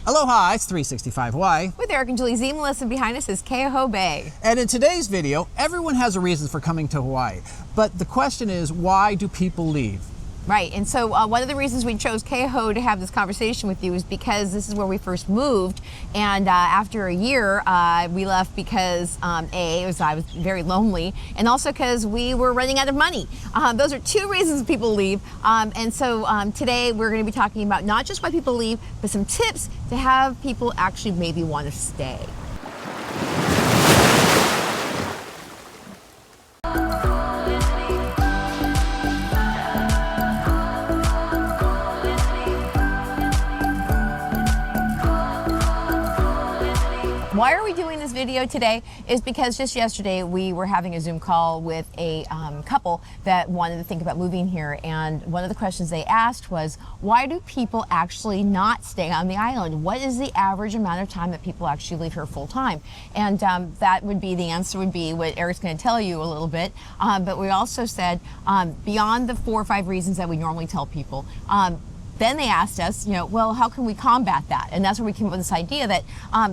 Aloha, it's 365 Hawaii. With Eric and Julie Z. Melissa behind us is Keoho Bay. And in today's video, everyone has a reason for coming to Hawaii. But the question is, why do people leave? Right, and so one of the reasons we chose Keoho to have this conversation with you is because this is where we first moved, and after a year, we left because I was very lonely, and also because we were running out of money. Those are two reasons people leave, and so today we're going to be talking about not just why people leave, but some tips to have people actually maybe want to stay. Why are we doing this video today is because just yesterday we were having a Zoom call with a couple that wanted to think about moving here, and one of the questions they asked was, why do people actually not stay on the island? What is the average amount of time that people actually leave here full time? And that would be, the answer would be what Eric's going to tell you a little bit, but we also said beyond the 4 or 5 reasons that we normally tell people, then they asked us, well, how can we combat that? And that's where we came up with this idea that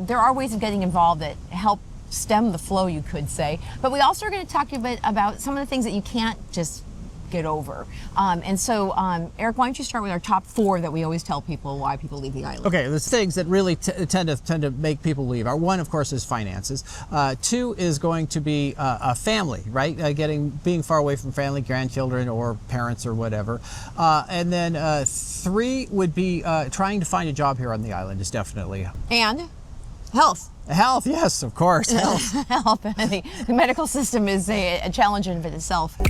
there are ways of getting involved that help stem the flow, you could say. But we also are going to talk a bit about some of the things that you can't just get over. And so, Eric, why don't you start with our top 4 that we always tell people why people leave the island? Okay, the things that really tend to make people leave are, 1, of course, is finances. 2 is going to be a family, right? Being far away from family, grandchildren, or parents, or whatever. And then 3 would be trying to find a job here on the island is definitely. And health. Health, yes, of course. Health. Health. The medical system is a challenge in of itself.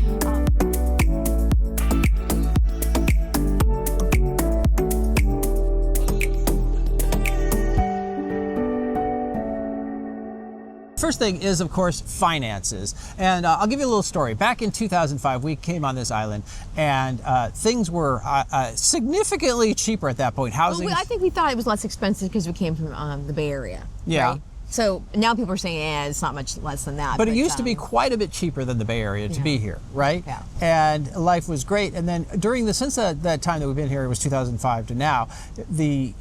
First thing is, of course, finances. And I'll give you a little story. Back in 2005, we came on this island, and things were significantly cheaper at that point. Housing. Well, I think we thought it was less expensive because we came from the Bay Area. Yeah. Right? So now people are saying, it's not much less than that. But it used to be quite a bit cheaper than the Bay Area to be here, right? Yeah. And life was great. And then since that time that we've been here, it was 2005 to now, the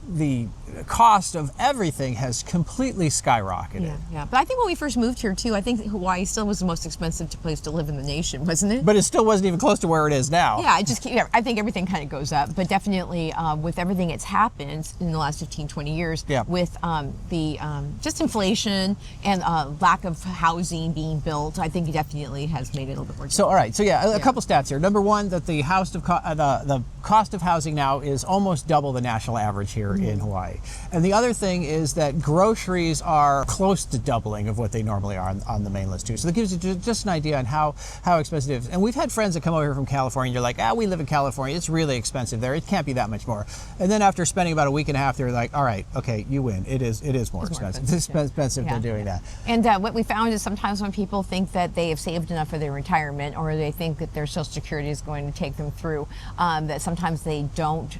cost of everything has completely skyrocketed. Yeah. But I think when we first moved here too, I think Hawaii still was the most expensive place to live in the nation, wasn't it? But it still wasn't even close to where it is now. Yeah, I think everything kind of goes up, but definitely with everything that's happened in the last 15, 20 years, with just inflation and lack of housing being built, I think it definitely has made it a little bit more difficult. So, all right. So, a couple stats here. Number 1, that the cost of housing now is almost double the national average here in Hawaii. And the other thing is that groceries are close to doubling of what they normally are on the mainland too. So that gives you just an idea on how expensive it is. And we've had friends that come over here from California, and you're like, we live in California, it's really expensive there, it can't be that much more. And then after spending about a week and a half, they're like, all right, okay, you win. It is more expensive. It's expensive than doing that. And what we found is sometimes when people think that they have saved enough for their retirement, or they think that their Social Security is going to take them through, that sometimes they don't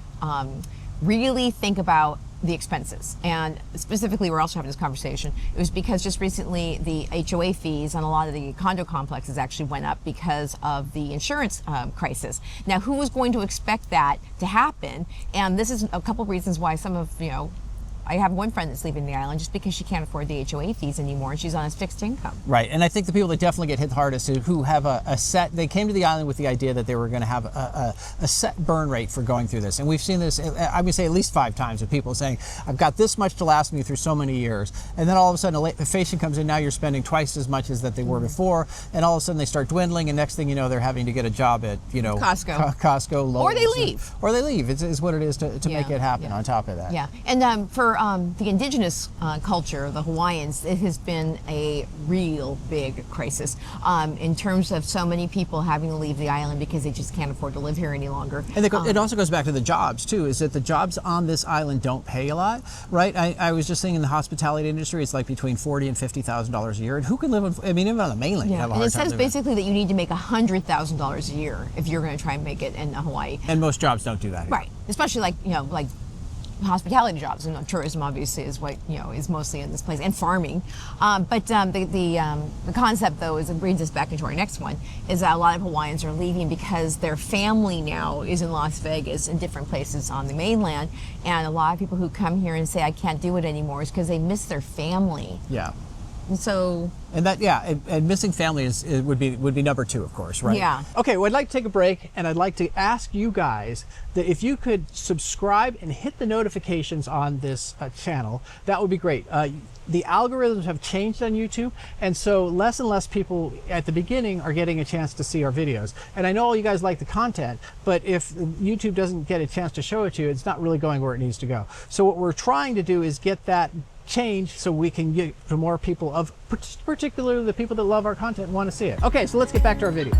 really think about the expenses. And specifically, we're also having this conversation, it was because just recently the HOA fees on a lot of the condo complexes actually went up because of the insurance crisis. Now, who was going to expect that to happen? And this is a couple of reasons why some of, I have one friend that's leaving the island just because she can't afford the HOA fees anymore, and she's on a fixed income. Right, and I think the people that definitely get hit hardest is who have they came to the island with the idea that they were going to have a set burn rate for going through this. And we've seen this, I would say at least 5 times, with people saying, I've got this much to last me through so many years. And then all of a sudden a inflation comes in, now you're spending twice as much as that they were before, and all of a sudden they start dwindling, and next thing you know, they're having to get a job at, Costco, Lowe's. Or they leave. Is what it is to make it happen on top of that. Yeah, and for the indigenous culture, the Hawaiians, it has been a real big crisis in terms of so many people having to leave the island because they just can't afford to live here any longer. And it also goes back to the jobs too, is that the jobs on this island don't pay a lot, right? I was just thinking in the hospitality industry, it's like between $40,000 and $50,000 a year. And who can live even on the mainland, you have a hard time. And it says basically that you need to make $100,000 a year if you're going to try and make it in Hawaii. And most jobs don't do that here. Right, especially like hospitality jobs, and tourism obviously is what is mostly in this place, and farming. But the concept, though, is it brings us back into our next one, is that a lot of Hawaiians are leaving because their family now is in Las Vegas and different places on the mainland, and a lot of people who come here and say I can't do it anymore is because they miss their family. Yeah. And so. And missing family would be number 2, of course, right? Yeah. Okay, well, I'd like to take a break, and I'd like to ask you guys that if you could subscribe and hit the notifications on this channel, that would be great. The algorithms have changed on YouTube, and so less and less people at the beginning are getting a chance to see our videos. And I know all you guys like the content, but if YouTube doesn't get a chance to show it to you, it's not really going where it needs to go. So what we're trying to do is get that change so we can get to more people, of particularly the people that love our content and want to see it. Okay, so let's get back to our video.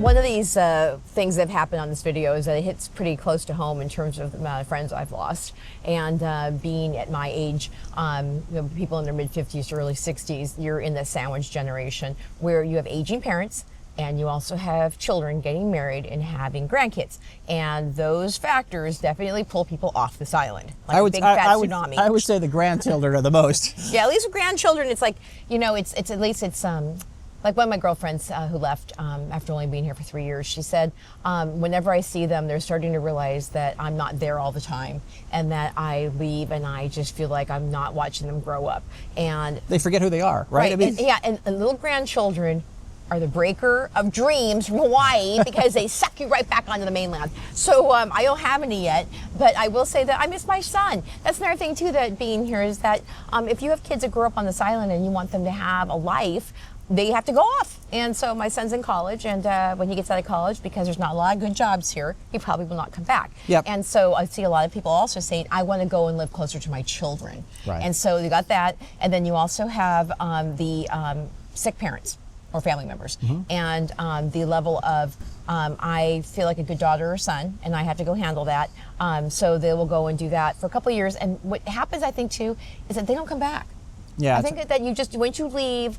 One of these things that have happened on this video is that it hits pretty close to home in terms of the amount of friends I've lost. And being at my age, people in their mid-50s to early 60s, you're in the sandwich generation where you have aging parents, and you also have children getting married and having grandkids. And those factors definitely pull people off this island, like a big fat tsunami. I would say the grandchildren are the most. Yeah, at least with grandchildren, it's like, it's at least it's like one of my girlfriends who left after only being here for 3 years, she said, whenever I see them, they're starting to realize that I'm not there all the time, and that I leave and I just feel like I'm not watching them grow up. And they forget who they are, right? I mean, and little grandchildren are the breaker of dreams from Hawaii because they suck you right back onto the mainland. So I don't have any yet, but I will say that I miss my son. That's another thing too, that being here is that if you have kids that grow up on this island and you want them to have a life, they have to go off. And so my son's in college, and when he gets out of college, because there's not a lot of good jobs here, he probably will not come back. Yep. And so I see a lot of people also saying, I want to go and live closer to my children. Right. And so you got that, and then you also have the sick parents or family members. Mm-hmm. And the level of, I feel like a good daughter or son, and I have to go handle that. So they will go and do that for a couple of years. And what happens, I think, too, is that they don't come back. Yeah. I think that you just, once you leave,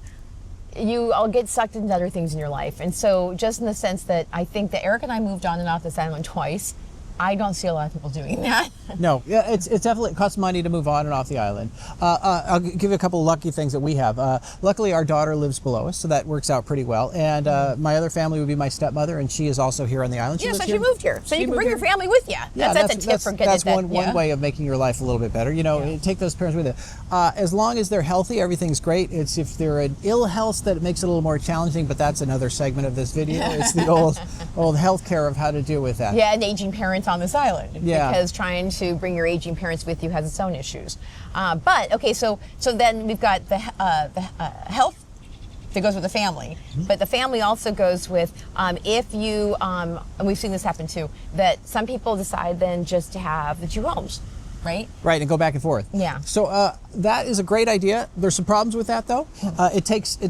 I'll get sucked into other things in your life. And so just in the sense that I think that Eric and I moved on and off this island twice, I don't see a lot of people doing that. No, yeah, it's definitely, it costs money to move on and off the island. I'll give you a couple of lucky things that we have. Luckily, our daughter lives below us, so that works out pretty well. And my other family would be my stepmother, and she is also here on the island. So she moved here. So you can bring your family with you. Yeah, that's a tip for getting that's one way of making your life a little bit better. Take those parents with you. As long as they're healthy, everything's great. It's if they're in ill health that it makes it a little more challenging, but that's another segment of this video. It's the old healthcare of how to deal with that. Yeah, and aging parents on this island. Yeah. Because trying to bring your aging parents with you has its own issues. But okay, so then we've got the health that goes with the family, mm-hmm. but the family also goes with if you and we've seen this happen too, that some people decide then just to have the 2 homes. Right, and go back and forth. Yeah. So that is a great idea. There's some problems with that, though.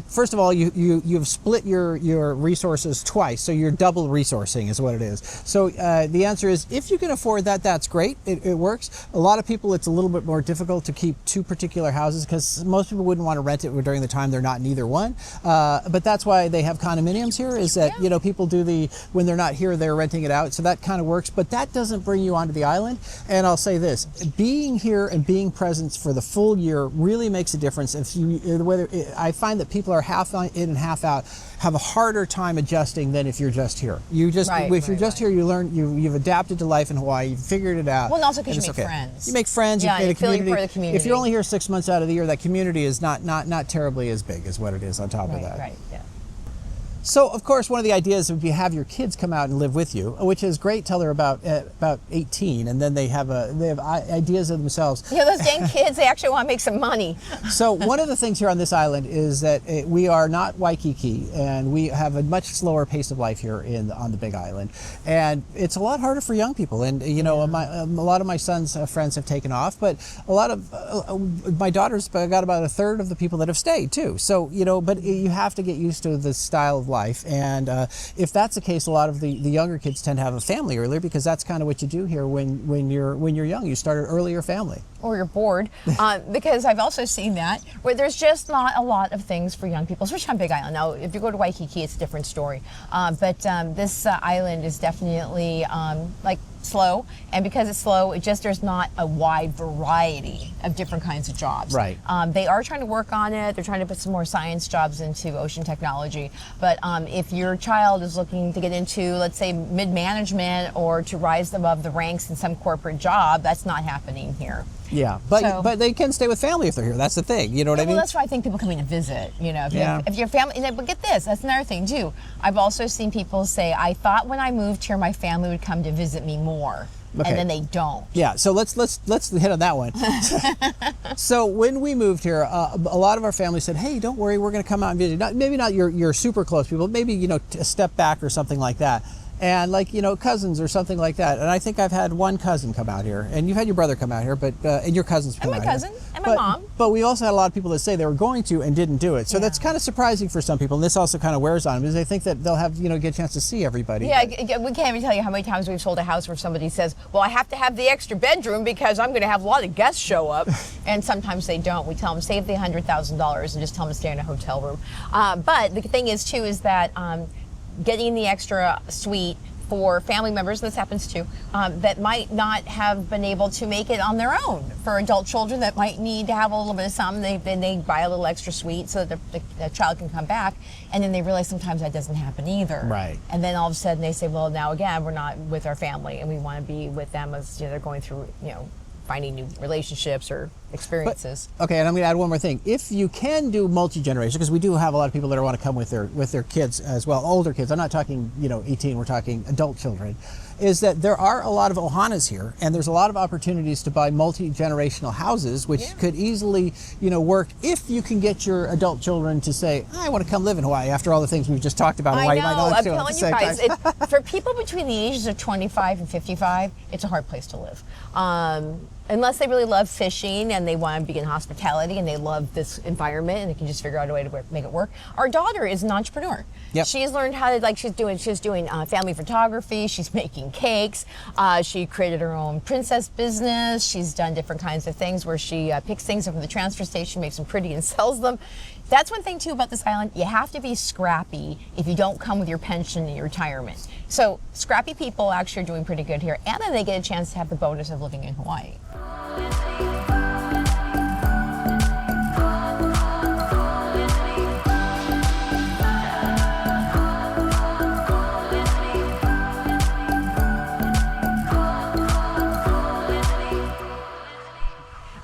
First of all, you've split your resources twice, so you're double resourcing is what it is. So the answer is, if you can afford that, that's great. It works. A lot of people, it's a little bit more difficult to keep 2 particular houses because most people wouldn't want to rent it during the time they're not in either one. But that's why they have condominiums here. Is that people do when they're not here, they're renting it out. So that kind of works. But that doesn't bring you onto the island. And I'll say this. Being here and being present for the full year really makes a difference. I find that people are half in and half out have a harder time adjusting than if you're just here. If you're just here, you learn, you've adapted to life in Hawaii, you've figured it out. Well, and also because you make friends. You make friends, you create a community. Part of the community. If you're only here 6 months out of the year, that community is not terribly as big as what it is on top of that. Right, yeah. So, of course, one of the ideas would be have your kids come out and live with you, which is great till they're about 18, and then they have ideas of themselves. Yeah, those dang kids, they actually want to make some money. So one of the things here on this island is that we are not Waikiki, and we have a much slower pace of life here on the Big Island, and it's a lot harder for young people. And a lot of my son's friends have taken off, but a lot of my daughter's got about 1/3 of the people that have stayed too. So but you have to get used to the style of life. And if that's the case, a lot of the younger kids tend to have a family earlier, because that's kind of what you do here when you're young. You start an earlier family. Or you're bored, because I've also seen that where there's just not a lot of things for young people, especially on Big Island. Now, if you go to Waikiki, it's a different story. But this island is definitely like slow, and because it's slow, there's not a wide variety of different kinds of jobs. Right. They are trying to work on it. They're trying to put some more science jobs into ocean technology. But if your child is looking to get into, let's say, mid-management or to rise above the ranks in some corporate job, that's not happening here. Yeah, but they can stay with family if they're here. That's the thing. You know what I mean? Well, that's why I think people coming to visit. You know, if your family. But get this, that's another thing too. I've also seen people say, "I thought when I moved here, my family would come to visit me more." Okay. And then they don't. Yeah, so let's hit on that one. So when we moved here, a lot of our family said, "Hey, don't worry, we're going to come out and visit." Maybe not your super close people, maybe a step back or something like that. And cousins or something like that. And I think I've had one cousin come out here, and you've had your brother come out here, but and your cousins come out here. And my cousin, and my mom. But we also had a lot of people that say they were going to and didn't do it. So that's kind of surprising for some people, and this also kind of wears on them, because they think that they'll have get a chance to see everybody. Yeah, we can't even tell you how many times we've sold a house where somebody says, "Well, I have to have the extra bedroom because I'm going to have a lot of guests show up," and sometimes they don't. We tell them save the $100,000 and just tell them to stay in a hotel room. But the thing is too is that getting the extra suite for family members, and this happens too, that might not have been able to make it on their own. For adult children that might need to have a little bit of something, they buy a little extra suite so that the child can come back, and then they realize sometimes that doesn't happen either. Right. And then all of a sudden they say, well, now again, we're not with our family, and we want to be with them as they're going through, finding new relationships or experiences. Okay, and I'm going to add one more thing. If you can do multi-generation, because we do have a lot of people that want to come with their kids as well, older kids. I'm not talking 18. We're talking adult children. Is that there are a lot of ohanas here, and there's a lot of opportunities to buy multi-generational houses, which could easily work if you can get your adult children to say, I want to come live in Hawaii after all the things we've just talked about. I know. I'm telling you guys, for people between the ages of 25 and 55, it's a hard place to live. Unless they really love fishing and they want to be in hospitality and they love this environment and they can just figure out a way to make it work. Our daughter is an entrepreneur. Yep. She's learned how to, she's doing family photography. She's making cakes. She created her own princess business. She's done different kinds of things where she picks things up from the transfer station, makes them pretty and sells them. That's one thing too about this island. You have to be scrappy if you don't come with your pension and your retirement. So scrappy people actually are doing pretty good here, and then they get a chance to have the bonus of living in Hawaii.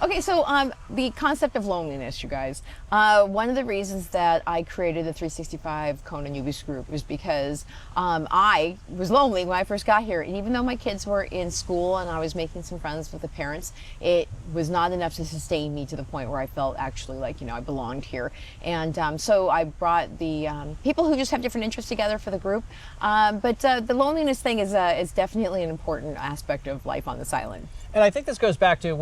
Okay, so the concept of loneliness, you guys. One of the reasons that I created the 365 Kona Newbies group was because I was lonely when I first got here. And even though my kids were in school and I was making some friends with the parents, it was not enough to sustain me to the point where I felt actually like, I belonged here. And so I brought the people who just have different interests together for the group. But the loneliness thing is definitely an important aspect of life on this island. And I think this goes back to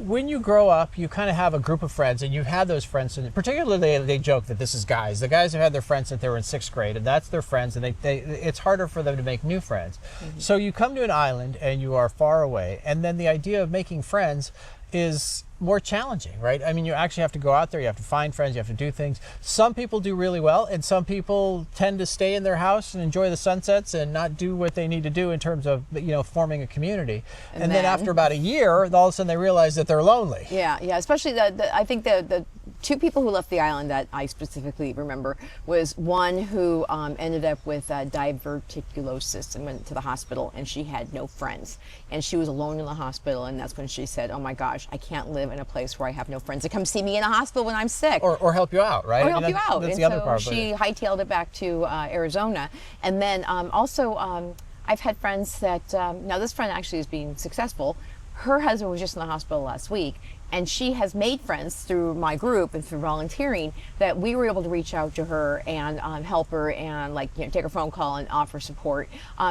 when you grow up, you kind of have a group of friends, and you've had those friends, and particularly they joke that this is guys. The guys have had their friends since they were in 6th grade, and that's their friends, and it's harder for them to make new friends. Mm-hmm. So you come to an island, and you are far away, and then the idea of making friends is more challenging, right? I mean, you actually have to go out there, you have to find friends, you have to do things. Some people do really well, and some people tend to stay in their house and enjoy the sunsets and not do what they need to do in terms of, forming a community. And then after about a year, all of a sudden they realize that they're lonely. Yeah, especially I think the two people who left the island that I specifically remember was one who ended up with diverticulosis and went to the hospital, and she had no friends. And she was alone in the hospital, and that's when she said, oh my gosh, I can't live in a place where I have no friends to come see me in a hospital when I'm sick. Or help you out, right? Or help you out. That's and the other so part. She hightailed it back to Arizona. And then also I've had friends that, now this friend actually is being successful. Her husband was just in the hospital last week, and she has made friends through my group and through volunteering that we were able to reach out to her and help her and take her phone call and offer support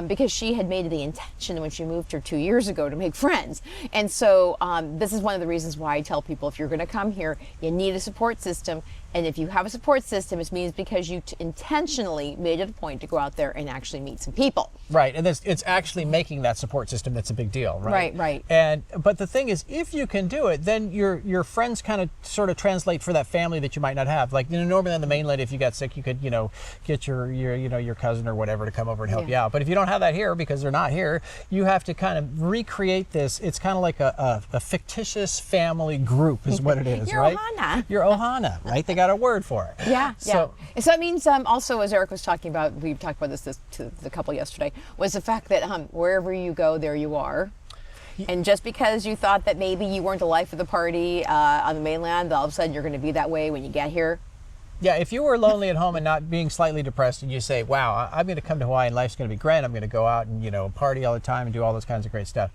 because she had made the intention when she moved here 2 years ago to make friends. And so this is one of the reasons why I tell people if you're going to come here, you need a support system. And if you have a support system, it means because you intentionally made it a point to go out there and actually meet some people. Right, and it's actually making that support system that's a big deal, right? Right. But the thing is, if you can do it, then your friends kind of sort of translate for that family that you might not have. Like, normally on the mainland, if you got sick, you could get your cousin or whatever to come over and help you out. But if you don't have that here because they're not here, you have to kind of recreate this. It's kind of like a fictitious family group is what it is, Your right? ohana. Your ohana, right? They got a word for it. Yeah. So that means also, as Eric was talking about, we talked about this to the couple yesterday, was the fact that wherever you go, there you are. And just because you thought that maybe you weren't the life of the party on the mainland, all of a sudden you're going to be that way when you get here. Yeah, if you were lonely at home and not being slightly depressed, and you say, wow, I'm going to come to Hawaii and life's going to be great, I'm going to go out and party all the time and do all those kinds of great stuff,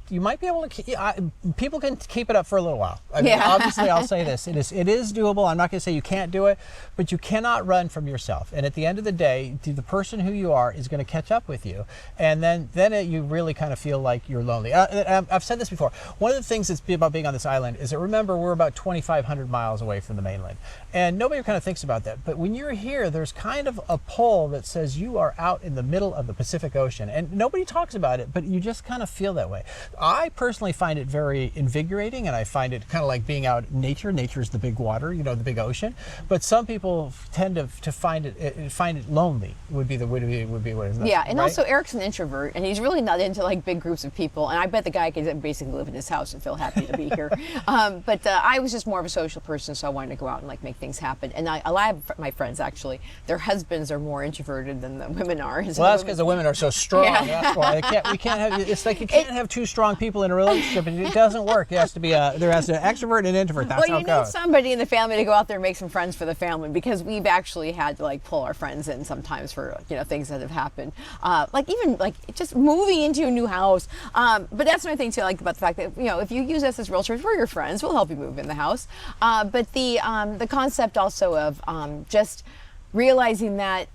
you might be able to, people can keep it up for a little while. I mean, obviously, I'll say this, it is doable. I'm not going to say you can't do it, but you cannot run from yourself. And at the end of the day, the person who you are is going to catch up with you. And then you really kind of feel like you're lonely. I've said this before. One of the things that's about being on this island is that, remember, we're about 2,500 miles away from the mainland. And nobody kind of thinks about that. But when you're here, there's kind of a pull that says you are out in the middle of the Pacific Ocean. And nobody talks about it, but you just kind of feel that way. I personally find it very invigorating, and I find it kind of like being out in nature. Nature is the big water, the big ocean. But some people tend to find it lonely. Would be what it is. Yeah, and right? also Eric's an introvert, and he's really not into like big groups of people. And I bet the guy could basically live in his house and feel happy to be here. But I was just more of a social person, so I wanted to go out and like make things happen. And a lot of my friends actually, their husbands are more introverted than the women are. Well, that's because the women are so strong. Yeah. That's why we can't have. It's like you can't have two strong people in a relationship. It doesn't work. It has to be there has to be an extrovert and an introvert. That's how it goes. Well, you need somebody in the family to go out there and make some friends for the family, because we've actually had to like pull our friends in sometimes for things that have happened, like even like just moving into a new house. But that's another thing too, like about the fact that if you use us as realtors, we're your friends. We'll help you move in the house. But the concept also of just realizing that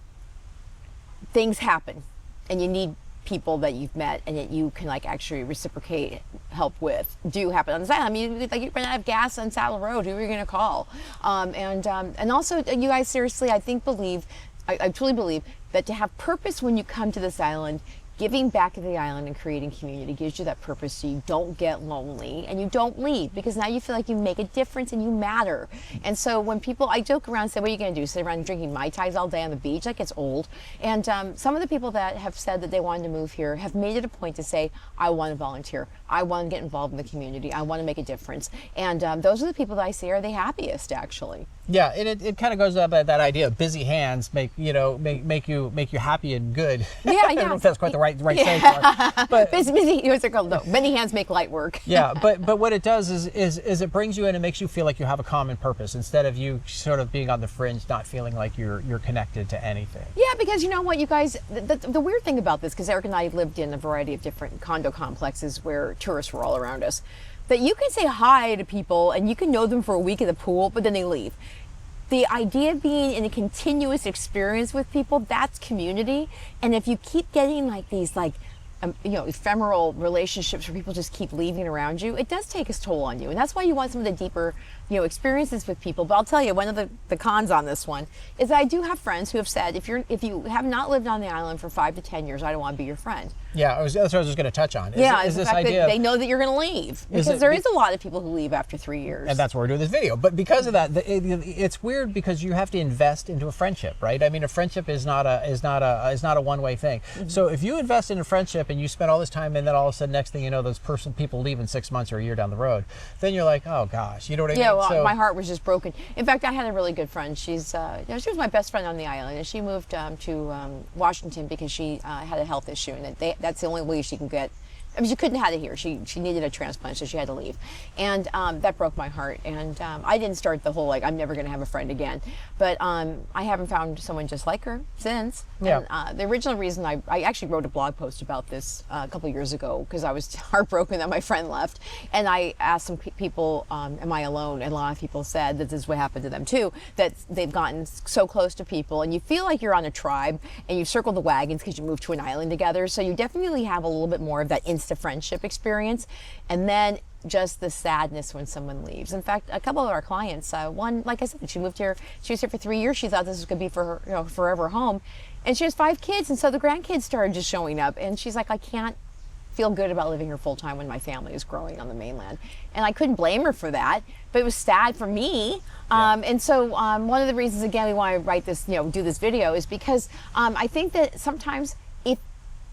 things happen, and you need people that you've met and that you can like actually reciprocate help with do happen on the side. I mean, like you run out of gas on Saddle Road, who are you going to call? And also, you guys seriously, I truly believe that to have purpose when you come to this island, giving back to the island and creating community gives you that purpose, so you don't get lonely and you don't leave, because now you feel like you make a difference and you matter. And so when people, I joke around and say, what are you going to do? Sit around drinking Mai Tais all day on the beach? That gets old. And some of the people that have said that they wanted to move here have made it a point to say, I want to volunteer. I want to get involved in the community. I want to make a difference. And those are the people that I see are the happiest, actually. Yeah, and it kind of goes up at that idea of busy hands make you happy and good. Yeah, I don't know if that's quite the right saying for it. But busy, what's it called? No, many hands make light work. Yeah, but what it does is it brings you in and makes you feel like you have a common purpose, instead of you sort of being on the fringe, not feeling like you're connected to anything. Yeah, because you know what, you guys, the weird thing about this, because Eric and I lived in a variety of different condo complexes where tourists were all around us, that you can say hi to people and you can know them for a week at the pool, but then they leave. The idea of being in a continuous experience with people, that's community. And if you keep getting like these ephemeral relationships where people just keep leaving around you, it does take its toll on you. And that's why you want some of the deeper experiences with people. But I'll tell you, one of the cons on this one is that I do have friends who have said, if you have not lived on the island for 5 to 10 years, I don't want to be your friend. Yeah, that's what I was just going to touch on. Is the fact that they know that you're going to leave, because there is a lot of people who leave after 3 years. And that's why we're doing this video. But because of that, it's weird, because you have to invest into a friendship, right? I mean, a friendship is not a one-way thing. Mm-hmm. So if you invest in a friendship and you spend all this time, and then all of a sudden, next thing you know, people leave in 6 months or a year down the road, then you're like, oh gosh, you know what I mean? Yeah, well, my heart was just broken. In fact, I had a really good friend. She was my best friend on the island, and she moved to Washington because she had a health issue, and that's the only way she can get. I mean, she couldn't have it here. She needed a transplant, so she had to leave. And that broke my heart. And I didn't start the whole, I'm never going to have a friend again. But I haven't found someone just like her since. Yeah. And the original reason I actually wrote a blog post about this a couple of years ago, because I was heartbroken that my friend left. And I asked some people, am I alone? And a lot of people said that this is what happened to them too, that they've gotten so close to people. And you feel like you're on a tribe, and you've circled the wagons because you moved to an island together. So you definitely have a little bit more of that instinct just a friendship experience, and then just the sadness when someone leaves. In fact, a couple of our clients, one, like I said, she moved here, she was here for 3 years. She thought this was going to be for her, forever home. And she has 5 kids. And so the grandkids started just showing up. And she's like, I can't feel good about living here full time when my family is growing on the mainland. And I couldn't blame her for that, but it was sad for me. And so one of the reasons, again, we want to write this, do this video is because I think that sometimes if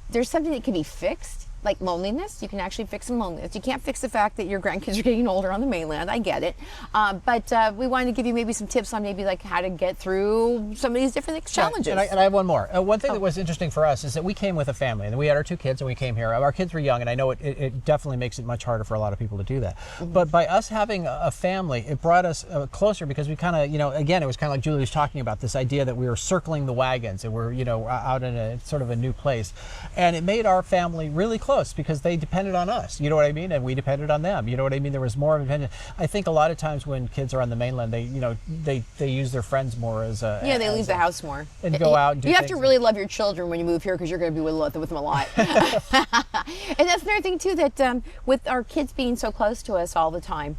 there's something that can be fixed, like loneliness, you can actually fix some loneliness. You can't fix the fact that your grandkids are getting older on the mainland. I get it. But we wanted to give you maybe some tips on maybe like how to get through some of these different challenges. And I have one more. One thing that was interesting for us is that we came with a family, and we had our 2 kids, and we came here. Our kids were young, and I know it definitely makes it much harder for a lot of people to do that. But by us having a family, it brought us closer, because we kind of, again, it was kind of like Julie was talking about, this idea that we were circling the wagons, and we're, out in a sort of a new place. And it made our family really close, because they depended on us, you know what I mean, and we depended on them, you know what I mean. There was more independent. I think a lot of times when kids are on the mainland, they use their friends more as a they leave the house more and go out and do you have things. to really love your children when you move here, because you're going to be with them a lot. And that's another thing too, that with our kids being so close to us all the time,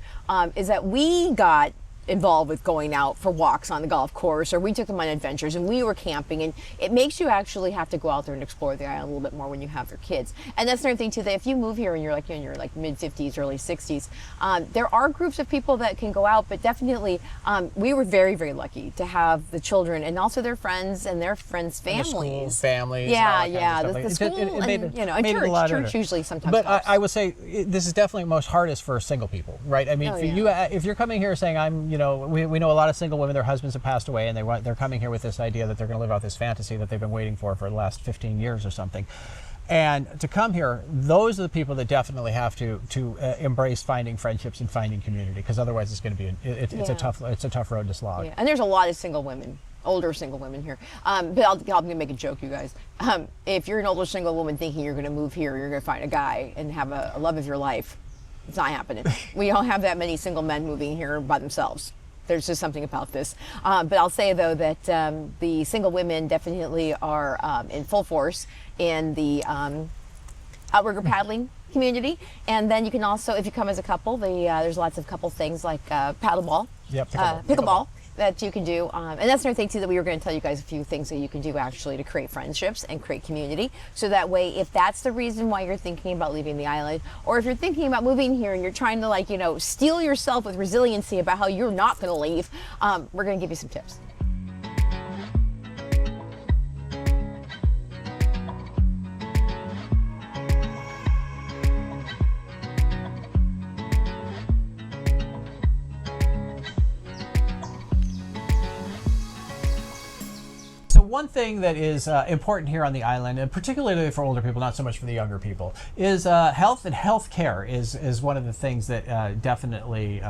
is that we got involved with going out for walks on the golf course, or we took them on adventures, and we were camping, and it makes you actually have to go out there and explore the island a little bit more when you have your kids. And that's another thing too, that if you move here and you're like in your mid 50s, early 60s, there are groups of people that can go out, but definitely we were very, very lucky to have the children and also their friends and their friends' families. And the school, families. The school and church usually sometimes But helps. I would say this is definitely most hardest for single people, right? I mean, if you're coming here saying, we know a lot of single women, their husbands have passed away, and they're coming here with this idea that they're going to live out this fantasy that they've been waiting for the last 15 years or something. And to come here, those are the people that definitely have to embrace finding friendships and finding community, because otherwise it's going to be it's a tough road to slog. Yeah. And there's a lot of single women, older single women here. But I'm going to make a joke, you guys. If you're an older single woman thinking you're going to move here, you're going to find a guy and have a love of your life, it's not happening. We don't have that many single men moving here by themselves. There's just something about this. But I'll say, though, that the single women definitely are in full force in the outrigger paddling community. And then you can also, if you come as a couple, there's lots of couple things like paddleball, pickleball that you can do. And that's another thing, too, that we were going to tell you guys a few things that you can do actually to create friendships and create community. So that way, if that's the reason why you're thinking about leaving the island, or if you're thinking about moving here and you're trying to steel yourself with resiliency about how you're not going to leave, we're going to give you some tips. One thing that is important here on the island, and particularly for older people, not so much for the younger people, is health and health care is one of the things that definitely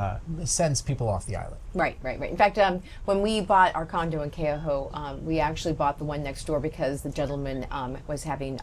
sends people off the island. Right. In fact, when we bought our condo in Keoho, we actually bought the one next door because the gentleman was having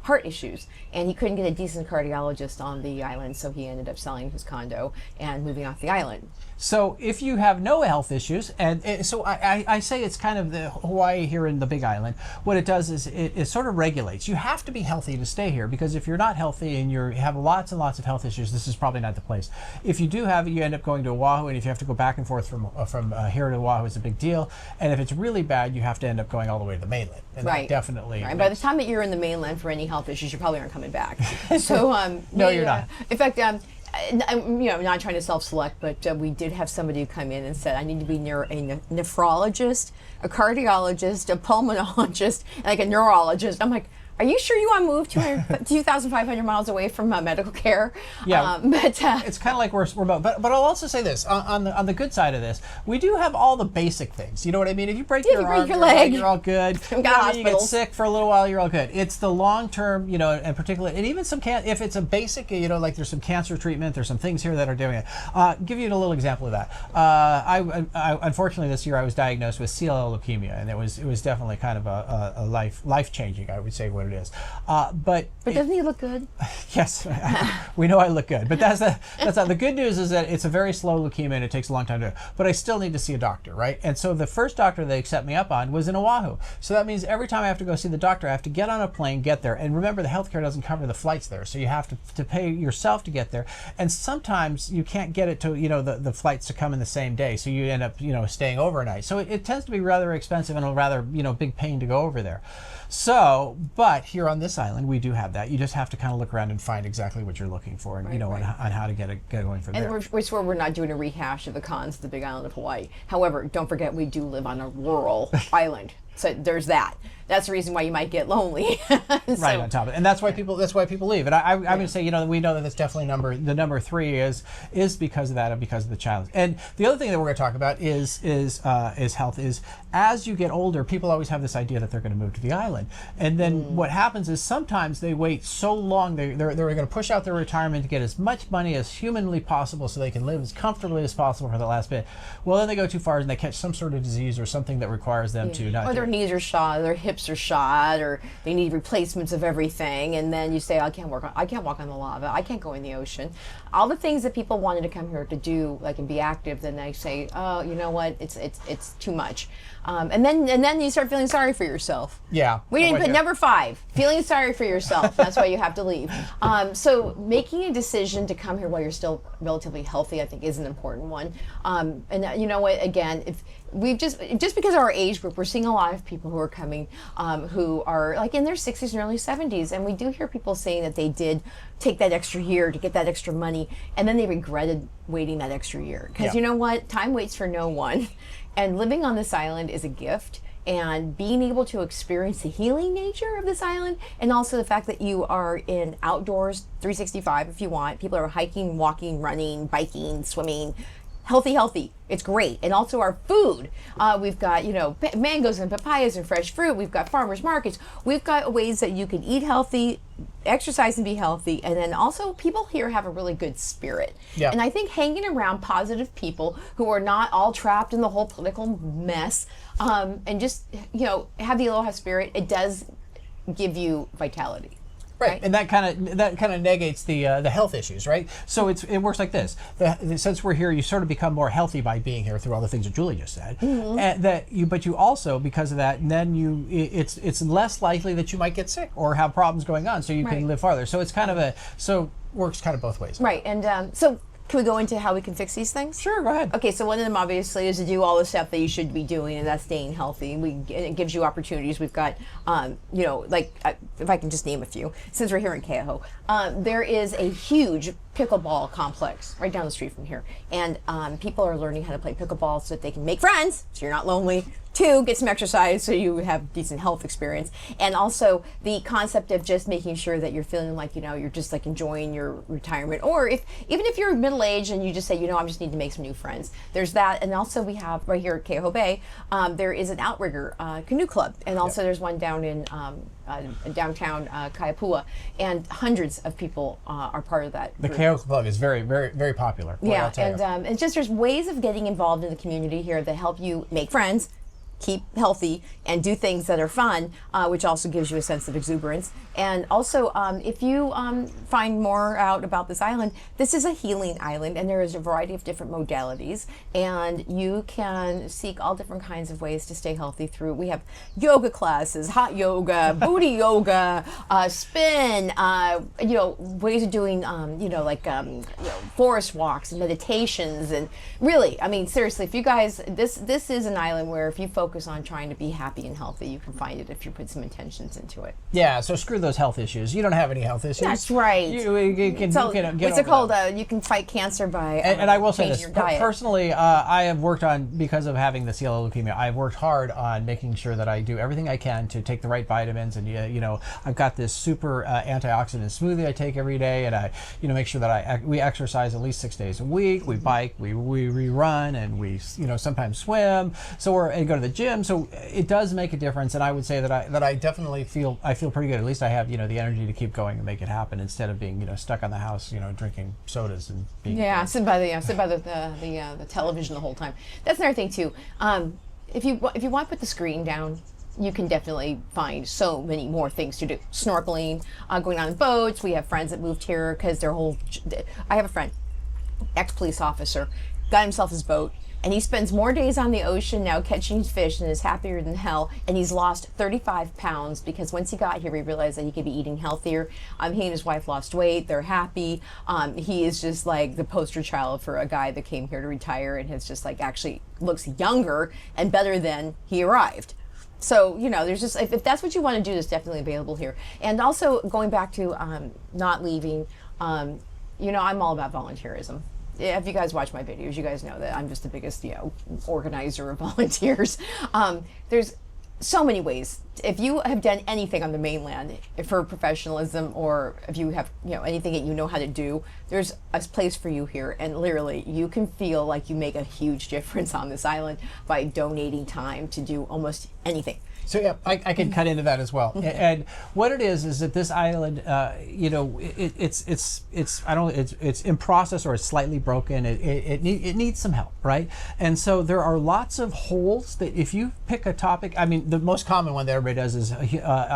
heart issues, and he couldn't get a decent cardiologist on the island, so he ended up selling his condo and moving off the island. So if you have no health issues, and so I say it's kind of the Hawaii here in the Big Island, what it does is it sort of regulates. You have to be healthy to stay here, because if you're not healthy and you have lots and lots of health issues, this is probably not the place. If you do have it, you end up going to Oahu, and if you have to go back and forth from here to Oahu, it's a big deal. And if it's really bad, you have to end up going all the way to the mainland. And that definitely. Right. By the time that you're in the mainland for any health issues, you probably aren't coming back. So no, you're not. In fact, I'm not trying to self-select, but we did have somebody who come in and said, I need to be near a nephrologist, a cardiologist, a pulmonologist, and like a neurologist. I'm like, are you sure you want to move 2,500 miles away from medical care? Yeah, it's kind of like we're remote. But I'll also say this, on the good side of this, we do have all the basic things. You know what I mean? If you break your arm, your leg, you're all good. You get sick for a little while, you're all good. It's the long term, and particularly, and even if it's a basic, like there's some cancer treatment, there's some things here that are doing it. Give you a little example of that. I unfortunately this year I was diagnosed with CLL leukemia, and it was definitely kind of a life changing, I would say, when what it is. But doesn't he look good? Yes, we know I look good, but that's not. The good news is that it's a very slow leukemia and it takes a long time to do. But I still need to see a doctor, right? And so the first doctor they set me up on was in Oahu. So that means every time I have to go see the doctor, I have to get on a plane, get there. And remember, the healthcare doesn't cover the flights there, so you have to pay yourself to get there. And sometimes you can't get it to the flights to come in the same day, so you end up staying overnight. So it tends to be rather expensive and a rather big pain to go over there. So, but here on this island, we do have that. You just have to kind of look around and find exactly what you're looking for, and on how to get going from there. And we're sure we're not doing a rehash of the cons of the Big Island of Hawaii. However, don't forget we do live on a rural island. So there's that. That's the reason why you might get lonely. Right on top of it, and that's why people leave. And I would say we know that that's definitely the number 3 is because of that and because of the challenge. And the other thing that we're going to talk about is health. Is as you get older, people always have this idea that they're going to move to the island, and then what happens is sometimes they wait so long they're going to push out their retirement to get as much money as humanly possible so they can live as comfortably as possible for the last bit. Well, then they go too far and they catch some sort of disease or something that requires them to not. Or their knees are shot, their hips are shot, or they need replacements of everything, and then you say, I can't walk on the lava, I can't go in the ocean. All the things that people wanted to come here to do, like, and be active, then they say, oh, you know what, it's too much. And then you start feeling sorry for yourself. Yeah. We didn't put number 5, feeling sorry for yourself. That's why you have to leave. So making a decision to come here while you're still relatively healthy, I think, is an important one. And you know what, again, if we've just because of our age group, we're seeing a lot of people who are coming who are like in their 60s and early 70s, and we do hear people saying that they did take that extra year to get that extra money, and then they regretted waiting that extra year. Because you know what, time waits for no one, and living on this island is a gift. And being able to experience the healing nature of this island, and also the fact that you are in outdoors 365 if you want. People are hiking, walking, running, biking, swimming. Healthy. It's great. And also our food. We've got, mangoes and papayas and fresh fruit. We've got farmers markets. We've got ways that you can eat healthy, exercise and be healthy. And then also people here have a really good spirit. Yeah. And I think hanging around positive people who are not all trapped in the whole political mess, and just, have the aloha spirit, it does give you vitality. Right, and that kind of negates the health issues, right? So it works like this: since we're here, you sort of become more healthy by being here through all the things that Julie just said. Mm-hmm. And but you also, because of that, and then it's less likely that you might get sick or have problems going on, so you can live farther. So it's works kind of both ways. Right, and so. Can we go into how we can fix these things? Sure, go ahead. Okay, so one of them obviously is to do all the stuff that you should be doing, and that's staying healthy. It gives you opportunities. We've got, if I can just name a few, since we're here in Keaho, there is a huge pickleball complex right down the street from here, and people are learning how to play pickleball so that they can make friends, so you're not lonely. 2, get some exercise so you have decent health experience. And also the concept of just making sure that you're feeling like, you're just like enjoying your retirement. Or even if you're middle-aged and you just say, I just need to make some new friends. There's that. And also we have right here at Keaho Bay, there is an outrigger canoe club. And also there's one down in downtown Kaipua. And hundreds of people are part of that The group. Keaho Club is very, very, very popular. Yeah, and it's just there's ways of getting involved in the community here that help you make friends, keep healthy, and do things that are fun, which also gives you a sense of exuberance. And also, if you find more out about this island, this is a healing island, and there is a variety of different modalities, and you can seek all different kinds of ways to stay healthy through. We have yoga classes, hot yoga, booty yoga, spin, ways of doing, forest walks and meditations, and really, seriously, if you guys, this is an island where if you focus on trying to be happy and healthy, you can find it if you put some intentions into it. Yeah, so screw those health issues. You don't have any health issues. That's right. You can get what's it called? You can fight cancer by and I will say this, your diet. personally, I have worked on, because of having the CLL leukemia, I've worked hard on making sure that I do everything I can to take the right vitamins, and I've got this super antioxidant smoothie I take every day, and I make sure that we exercise at least 6 days a week. We bike, we run, and we sometimes swim. And go to the gym. So it does make a difference, and I would say that I definitely feel pretty good. At least I have the energy to keep going and make it happen, instead of being stuck on the house drinking sodas and being sit by the television the whole time. That's another thing too. If you want to put the screen down you can definitely find so many more things to do. Snorkeling, going on boats. We have friends that moved here because I have a friend, ex-police officer, got himself his boat, and he spends more days on the ocean now catching fish and is happier than hell. And he's lost 35 pounds because once he got here, he realized that he could be eating healthier. He and his wife lost weight. They're happy. He is just like the poster child for a guy that came here to retire and has just like actually looks younger and better than he arrived. So, you know, there's just, if that's what you want to do, it's definitely available here. And also going back to not leaving, you know, I'm all about volunteerism. If you guys watch my videos, you guys know that I'm just the biggest, you know, organizer of volunteers. There's so many ways. If you have done anything on the mainland for professionalism, or if you have, you know, anything that you know how to do, there's a place for you here. And literally, you can feel like you make a huge difference on this island by donating time to do almost anything. So yeah, I can cut into that as well. And what it is that this island, you know, it's in process, or it's slightly broken. It needs some help, right? And so there are lots of holes that if you pick a topic, I mean, the most common one that everybody does is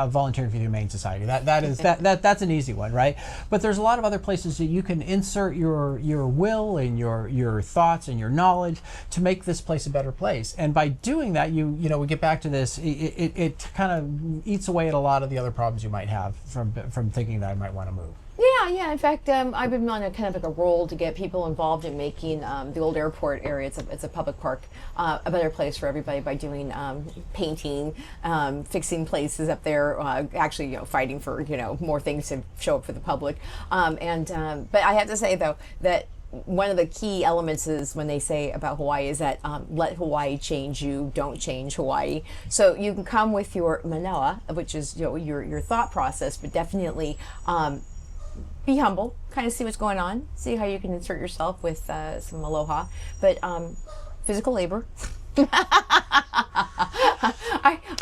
volunteering for the Humane Society. That's an easy one, right? But there's a lot of other places that you can insert your will and your thoughts and your knowledge to make this place a better place. And by doing that, you know, we get back to this. It kind of eats away at a lot of the other problems you might have from thinking that I might want to move. Yeah. In fact, I've been on a kind of like a roll to get people involved in making the old airport area. It's a public park, a better place for everybody by doing painting, fixing places up there. Actually, you know, fighting for, you know, more things to show up for the public. But I have to say though that one of the key elements is when they say about Hawaii is that let Hawaii change you, don't change Hawaii. So you can come with your manoa, which is, you know, your thought process, but definitely be humble, kind of see what's going on, see how you can insert yourself with some aloha, but physical labor.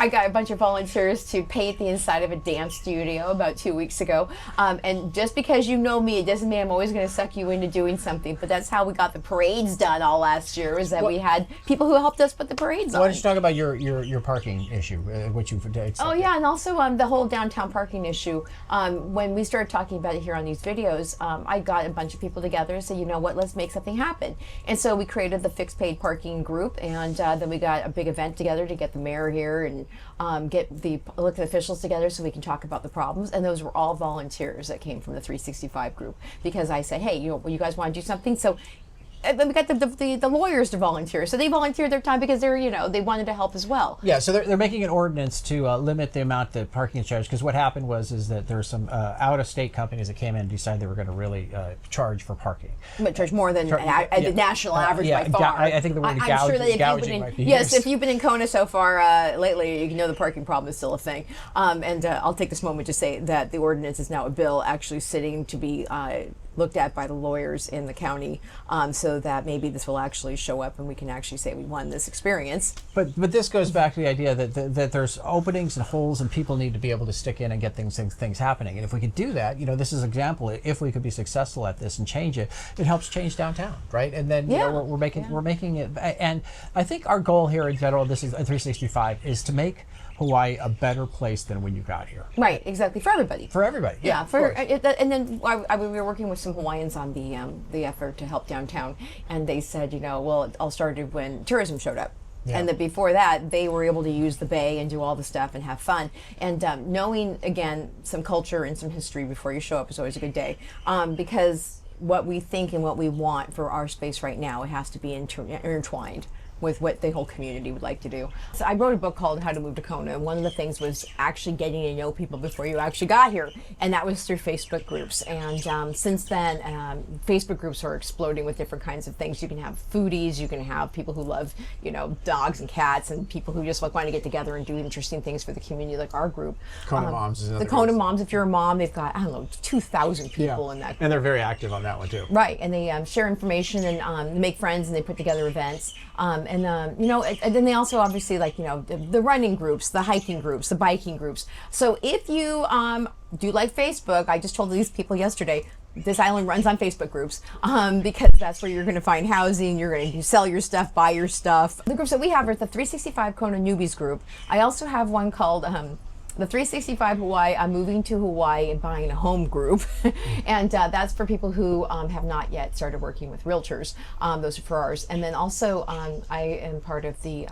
I got a bunch of volunteers to paint the inside of a dance studio about 2 weeks ago. And just because you know me, it doesn't mean I'm always going to suck you into doing something. But that's how we got the parades done all last year, is that we had people who helped us put the parades on. Why don't you talk about your parking issue, what you've done? Oh yeah, and also the whole downtown parking issue. When we started talking about it here on these videos, I got a bunch of people together and said, you know what, let's make something happen. And so we created the fixed paid parking group, and then we got a big event together to get the mayor here and get the elected officials together so we can talk about the problems. And those were all volunteers that came from the 365 group, because I said, hey, you know, you guys want to do something? So we got the lawyers to volunteer, so they volunteered their time because they're, you know, they wanted to help as well. Yeah, so they're making an ordinance to limit the amount that parking is charged, because what happened was that there were some out-of-state companies that came in and decided they were going to really charge for parking. But charge more than the national average by far. I think the word gouging might be used. If you've been in Kona so far lately, you know the parking problem is still a thing. And I'll take this moment to say that the ordinance is now a bill actually sitting to be looked at by the lawyers in the county, so that maybe this will actually show up and we can actually say we won this experience. But this goes back to the idea that there's openings and holes, and people need to be able to stick in and get things happening. And if we could do that, you know, this is an example. If we could be successful at this and change it, it helps change downtown, right? And then you know, we're making it. And I think our goal here in general, this is 365, is to make Hawaii a better place than when you got here. Right, exactly, for everybody. For everybody, yeah. And then we were working with some Hawaiians on the effort to help downtown, and they said, you know, well, it all started when tourism showed up. Yeah. And that before that, they were able to use the bay and do all the stuff and have fun. And knowing, again, some culture and some history before you show up is always a good day, because what we think and what we want for our space right now, it has to be intertwined with what the whole community would like to do. So I wrote a book called How to Move to Kona, and one of the things was actually getting to know people before you actually got here, and that was through Facebook groups. And since then, Facebook groups are exploding with different kinds of things. You can have foodies, you can have people who love, you know, dogs and cats, and people who just like want to get together and do interesting things for the community, like our group. Kona Moms is another. The Kona Moms, if you're a mom, they've got, I don't know, 2,000 people in that group. And they're very active on that one too. Right, and they share information and make friends, and they put together events. You know, and then they also obviously, like, you know, the running groups, the hiking groups, the biking groups. So if you do like Facebook, I just told these people yesterday, this island runs on Facebook groups because that's where you're going to find housing. You're going to sell your stuff, buy your stuff. The groups that we have are the 365 Kona Newbies group. I also have one called the 365 Hawaii, I'm moving to Hawaii and buying a home group. And that's for people who have not yet started working with realtors. Those are for ours. And then also I am part of the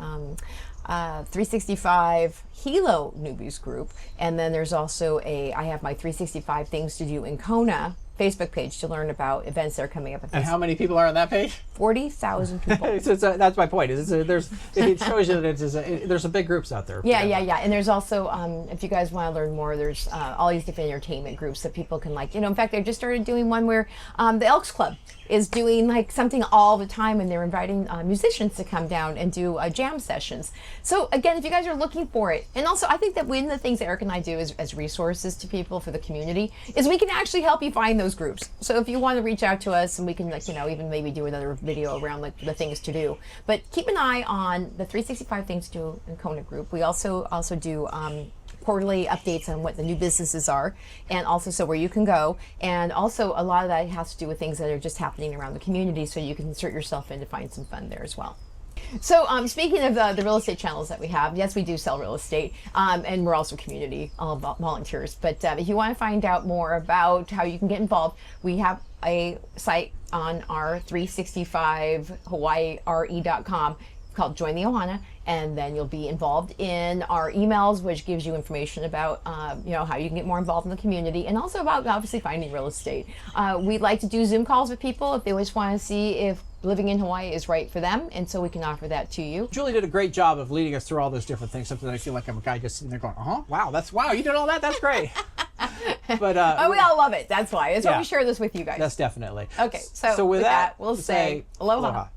365 Hilo Newbies group. And then there's also I have my 365 Things to Do in Kona Facebook page to learn about events that are coming up. And how many people are on that page? 40,000 people. That's my point. It shows you that there's some big groups out there. Yeah. And there's also, if you guys want to learn more, there's all these different entertainment groups that people can in fact, they just started doing one where the Elks Club is doing something all the time, and they're inviting musicians to come down and do jam sessions. So again, if you guys are looking for it, and also I think that one of the things that Eric and I do as resources to people for the community is we can actually help you find those groups. So if you want to reach out to us, and we can even maybe do another video around the things to do. But keep an eye on the 365 Things to Do in Kona group. We also do quarterly updates on what the new businesses are, and also so where you can go, and also a lot of that has to do with things that are just happening around the community, so you can insert yourself in to find some fun there as well. So speaking of the real estate channels that we have, yes, we do sell real estate, and we're also community volunteers. But if you want to find out more about how you can get involved, we have a site on our 365hawaiire.com called Join the Ohana, and then you'll be involved in our emails, which gives you information about how you can get more involved in the community, and also about obviously finding real estate. We like to do Zoom calls with people if they just want to see if living in Hawaii is right for them, and so we can offer that to you. Julie did a great job of leading us through all those different things. Something I feel like I'm a guy just sitting there going, wow, you did all that? That's great. But we all love it. That's why. That's why we share this with you guys. That's definitely. Okay, so with that, we'll say aloha.